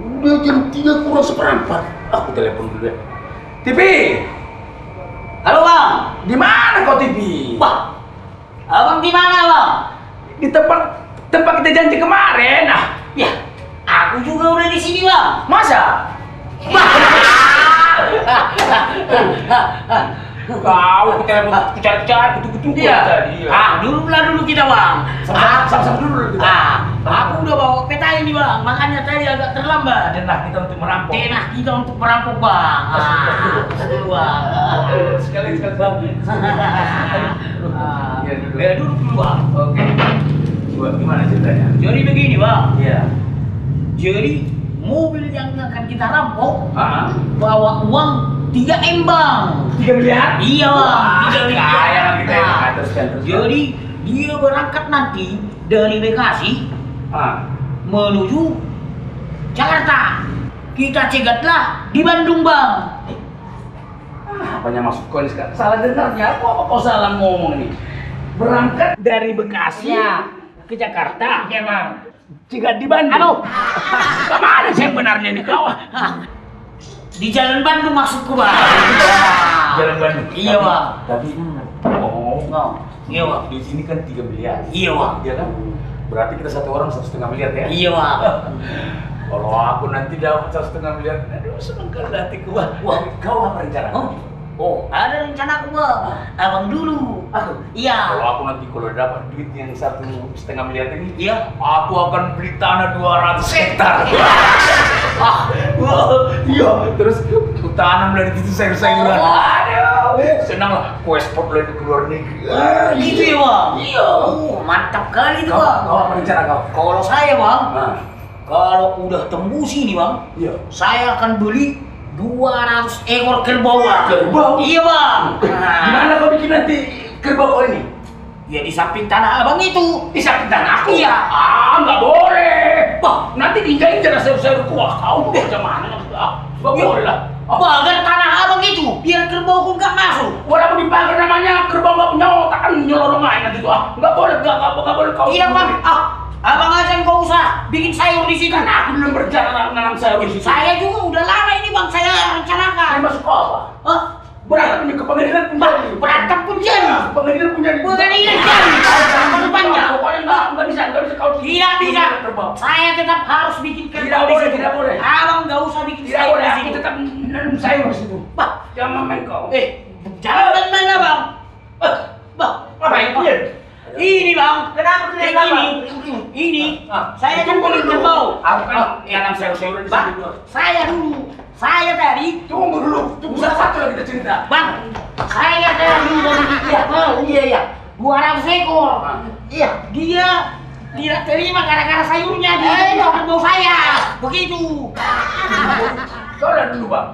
Udah jam 3 kurang seperempat. Aku telepon dulu ya. TV. Halo bang. Di mana kau TV? Wah, abang di mana bang? Di tempat kita janji kemarin. Nah, Ya, aku juga udah di sini bang. masa? Kau telepon cari-cari kutu-kutu tadi. Dulu kita bang. Sama-sama dulu. Aku udah bawa peta ini bang. Makanya tadi agak terlambat. Denah kita untuk merampok. Tenah kita untuk merampok bang. Dulu bang. Sekali bang. Duduk dulu bang. Oke. Gimana ceritanya? Jadi begini bang. Iya. Jadi mobil yang akan kita rampok bawa uang 3 M bang. 3 miliar? Iya bang, 3 miliar. Kaya lah kita ya. Teruskan. Jadi dia berangkat nanti dari Bekasi menuju Jakarta. Kita cegatlah di Bandung bang. Apanya masuk kau ini sekarang? Salah dengarnya apa kau salah ngomong ini? Berangkat dari Bekasi ke Jakarta. Iya bang. Cegat di Bandung. Aduh. Kemana sih benarnya ini kau? Di Jalan Bandung maksudku bang. Jalan Bandung. Iya bang. Tapi Iya bang. di sini kan 3 miliar. Iya bang. Iya kan? Berarti kita satu orang 1,5 miliar ya? Iya bang. Kalau aku nanti dapat 1,5 miliar, aduh seneng kali hatiku. Wah, kau apa rencana? Oh, ada rencana aku bang. Abang dulu. Aku? Iya. Kalau aku nanti kalau dapat duit yang 1,5 miliar ini, Iya. aku akan beli tanah 200 hektar. Iya. Terus aku tanam dari situ sayur-sayuran. Aduh, senang lah. Kue ekspor lagi ke luar negeri. Gitu ya bang. Iya. Mantap kali itu Kau bang. apa rencana kau? Kalau saya bang, Nah, kalau udah tembus ini bang, iya. saya akan beli 200 ekor kerbau bang. Kerbau? Iya bang. Gimana kau bikin nanti kerbau kau ini? Ya di samping tanah abang itu. Di samping tanah aku? Iya. Nggak boleh. Wah, nanti diinjak-injak sayur-sayur kuah kau. Macam mana? Nggak boleh lah. Bagan tanah abang itu, biar kerbau pun nggak masuk. Walaupun dipakai namanya kerbau nggak punya otak kan nyelorong aja nanti tuh. Nggak boleh kau. Iya bang. Abang aja yang kau usah bikin sayur di situ. Kan aku belum berencana nanam sayur di situ. Saya juga udah lama ini bang, saya rencanakan. Saya masuk apa? Berantem ke pengadilan pun jadi. Berantem pun jadi. Pengadilan pun jadi. Pengadilan jadi. Sama depannya. Pokoknya nggak bisa kau. Tidak bisa. Kerbau. Saya tetap harus bikin kerbau Tidak di boleh, situ. tidak boleh. Abang nggak usah bikin Tidak sayur boleh. di Aku situ. tetap nanam sayur di situ. Bah, Jangan main kau. jangan main-main bang. Bah, Apa itu ya? ini bang. Kenapa Ini. Saya kan beli kerbau. Aku kan nanam sayur-sayuran di Bang, situ. saya dulu. Saya tadi. Tunggu dulu. Tunggu satu lagi kita cerita. Bang, saya tadi dari kerbau. Iya. 200 ekor. Iya. Dia tidak terima gara-gara sayurnya di kerbau saya. Begitu. Kau lihat dulu bang.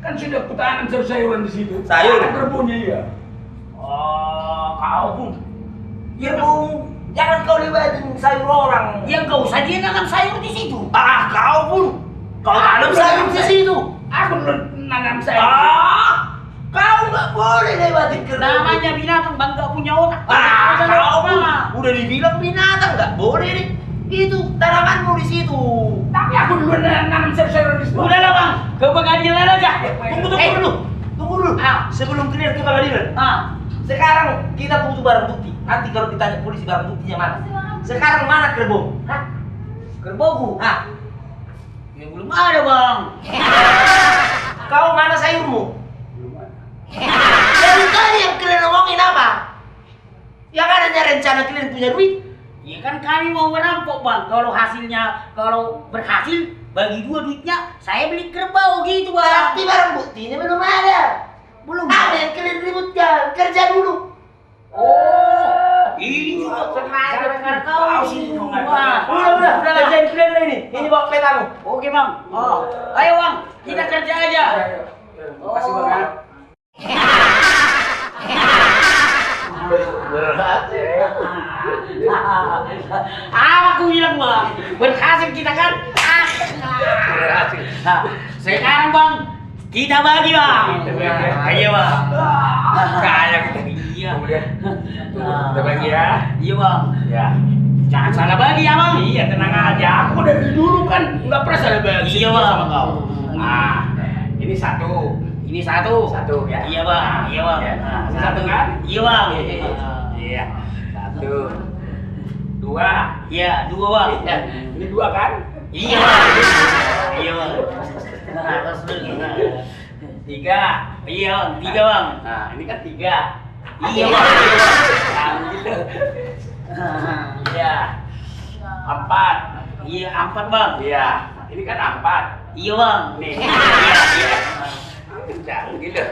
Kan sudah aku tanam sayur-sayuran di situ. Sayur? Ada kerbaunya iya. Kau pun. Ya Bung, jangan kau libatin sayur orang. Ya nggak usah dia nanam sayur di situ. Kau pun, kau tanam sayur di situ. Aku belum nanam sayur. Kau nggak boleh libatin kerbau. Namanya binatang bang nggak punya otak. Kau pun Mama. udah dibilang binatang nggak boleh nih. Itu tanamanmu di situ. Tapi aku dulu nanam sayur-sayuran di situ. Udahlah bang, ke pengadilan aja. Tunggu dulu. Tunggu dulu. Sebelum clear ke pengadilan. Sekarang kita butuh barang bukti. Nanti kalau ditanya polisi barang buktinya mana? Sekarang mana kerbau? Kerbauku. Ya belum ada bang. Kau mana sayurmu? Belum ada. Dari tadi yang kalian ngomongin apa? Yang adanya rencana kalian punya duit? Ya kan kami mau merampok bang. Kalau berhasil bagi 2 duitnya, saya beli kerbau gitu bang. Tapi barang buktinya belum ada. Belum. Ada yang kalian ributkan, kerja dulu. Ini juga sengaja gara-gara kau sih. Udah, kerjain kalian lah ini. Ini bawa petamu. Oke bang. Ayo bang, kita kerja aja. Makasih bang ya. Apa aku bilang bang? Berhasil kita kan? Berhasil. Nah, sekarang bang, kita bagi bang. Ayo bang. Kaya kita. Iya. Kemudian kita bagi ya. Iya bang. Ya. Jangan salah bagi ya bang. Iya tenang aja. Aku dari dulu kan kan nggak pernah saya bagi Iya, Bang. sama kau. Nah, ini satu. Ini satu. Satu ya. Iya, Bang. Iya, Bang. Ya. Satu kan? Iya, Bang. Iya. Satu. Dua. Iya, dua, Bang. Iya. Ini dua kan? Iya, Bang. Iya, Bang. Nah, terus dulu. Tiga. Iya, Bang. Tiga, Bang. Nah, ini kan tiga. Iya, Bang. Nah, gitu. Iya. Empat. Iya, empat, Bang. Iya. Ini kan empat. Iya, Bang. Nih. Iya, iya. Jangan gitu.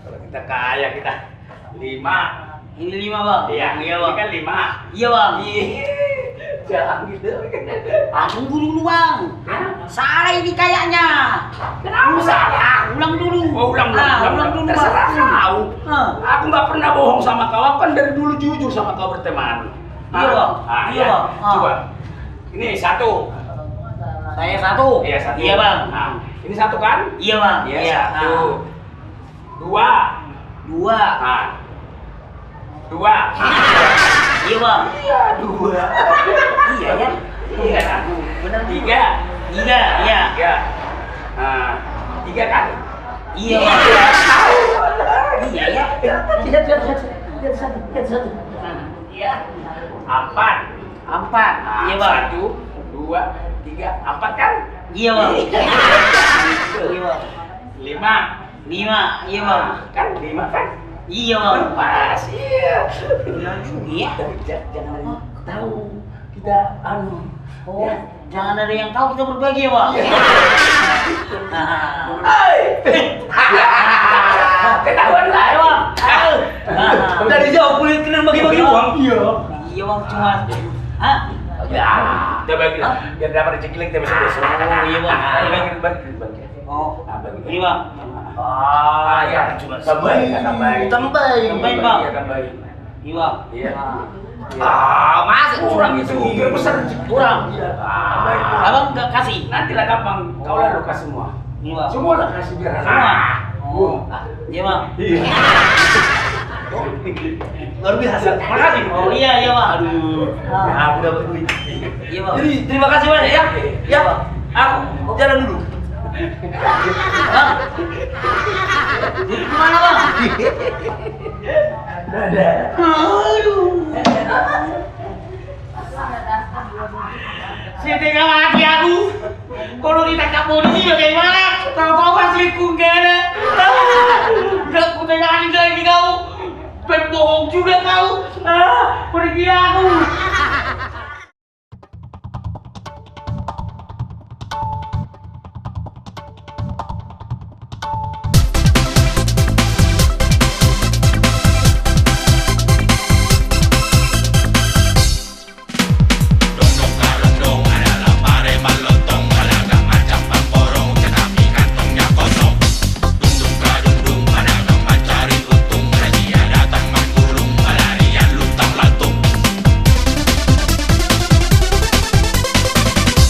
Kalau kita kaya kita lima. Ini lima, Bang. Iya. Iya, Ini Bang. kan lima. Iya, Bang. Jangan gitu. Tunggu dulu, Bang. Salah ini kayaknya. Kenapa salah? Ulang dulu. Oh, ulang dulu. Terserah kau. Aku nggak pernah bohong sama kau. Aku kan dari dulu jujur sama kau berteman. Iya, Bang. Iya, Bang. Coba. Ini satu. Saya satu. Iya, satu. Iya, Bang. Nah, ini satu kan? Iya, Bang. Iya, satu. Dua. Dua. Nah. Dua. Iya, Bang. Iya, dua. Iya, ya. Iya. Benar. Tiga. Tiga. Iya. Tiga. Nah, tiga kan? Iya, Bang. Tahu. Iya, ya. Lihat satu. Iya. Empat. Empat. Nah, Iya, Bang. satu, dua, tiga, empat kan? Iya, Bang. Iya, Bang. Lima. Lima. Iya, Bang. Kan lima kan? Iya, Bang. Pas. Iya. Iya. Jangan ada yang tahu kita anu. Oh, jangan ada yang tahu kita berbagi ya, Bang. Hai. Ketahuan lah, Bang. Dari jauh kulit kalian bagi-bagi uang. Iya. Iya, Bang, cuma hah? Ya, kita bagi biar dapat rezeki lagi kita bisa besok. Oh, iya, Bang. Bagi. Oh, Bagi. ini, Bang. Ah, ya, cuma tambahin. Tambahin, Bang. Iya, tambahin. Iya, Bang. Iya. Masa Kurang itu, biar besar rezeki. Kurang. Iya. Abang nggak kasih? Nanti lah gampang, kau lah luka semua. Iya, Bang. Semua lah kasih biar. Semua? Oh. Iya, Bang. Iya. Luar biasa. Makasih. Oh, iya, iya, Bang. Aduh. Ya, aku dapat duit. Iya, Bang. Jadi terima kasih banyak ya. Ya, Bang. aku jalan dulu. Bang. Jadi kemana, Bang? Saya tega mati aku. Kalau ditangkap polisi bagaimana? Tahu-tahu hasilku nggak ada. Nggak aku tega lagi kau. Pembohong juga kau. Pergi aku.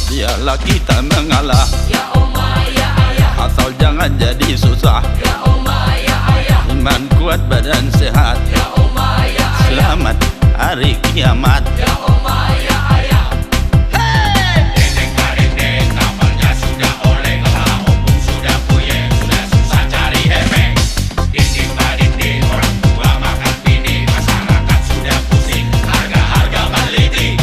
Biarlah kita mengalah, Ya Allah ya ayah, asal jangan jadi susah. ya Allah ya ayah, Iman kuat badan sehat, ya Allah ya ayah, selamat hari kiamat. ya Allah ya ayah. Dendeng kadendeng, kapalnya sudah oleng, kepala opung sudah puyeng, sudah susah cari efek. Dinding badinding, orang tua makan bini, masyarakat sudah pusing, harga-harga baliti.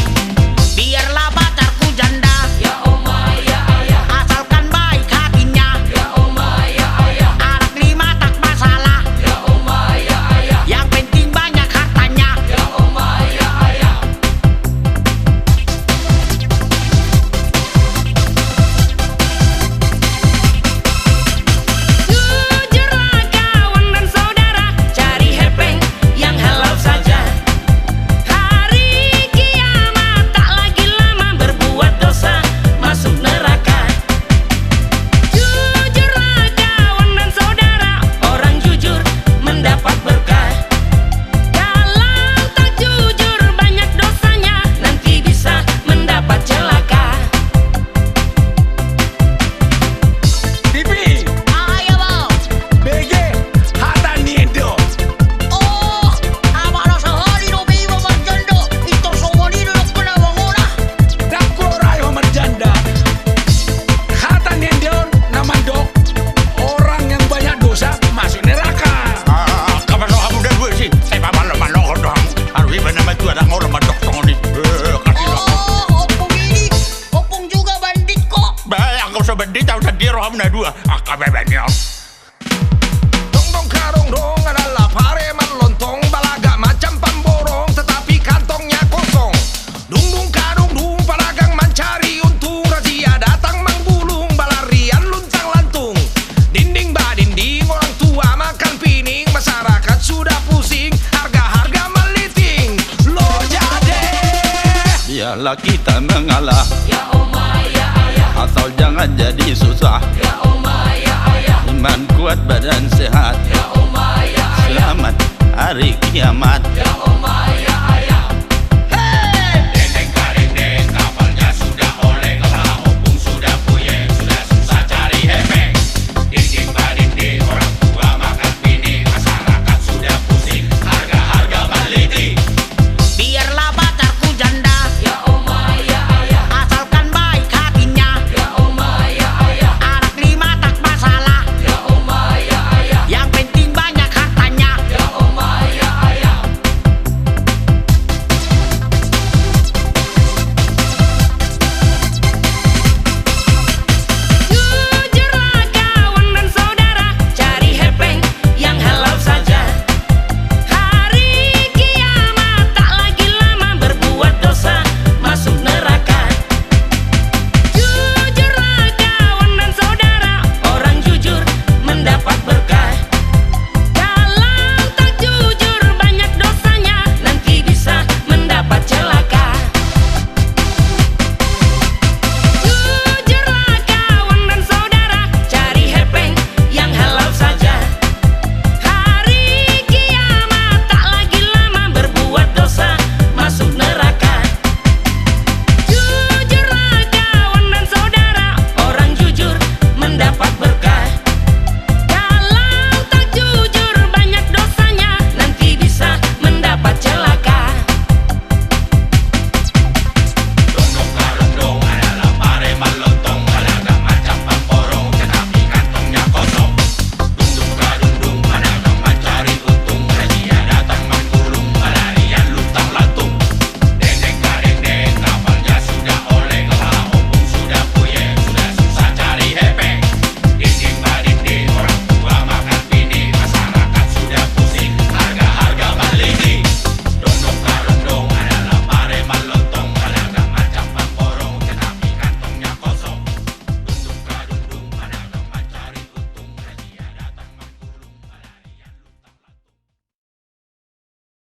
Biarlah pacarku janda, Ya Allah ya ayah, asalkan baik hatinya. ya Allah ya ayah, Anak lima tak masalah, ya Allah ya ayah, yang penting banyak hartanya. ya Allah ya ayah. di tahun di rohamna dua akabebenya. Dong dong karong dong adalah pareman lontong, balaga macam pamborong tetapi kantongnya kosong. Dung dung kadung dung pedagang mencari untung, razia datang menggulung, balarian luncang lantung. Dinding badinding orang tua makan pining, masyarakat sudah pusing, harga-harga meliting. Lo jadi Biarlah kita mengalah, Ya Oma ya Ayah, asal jangan jadi susah. Ya Oma ya Ayah, Iman kuat badan sehat, Ya Oma ya Ayah. selamat hari kiamat.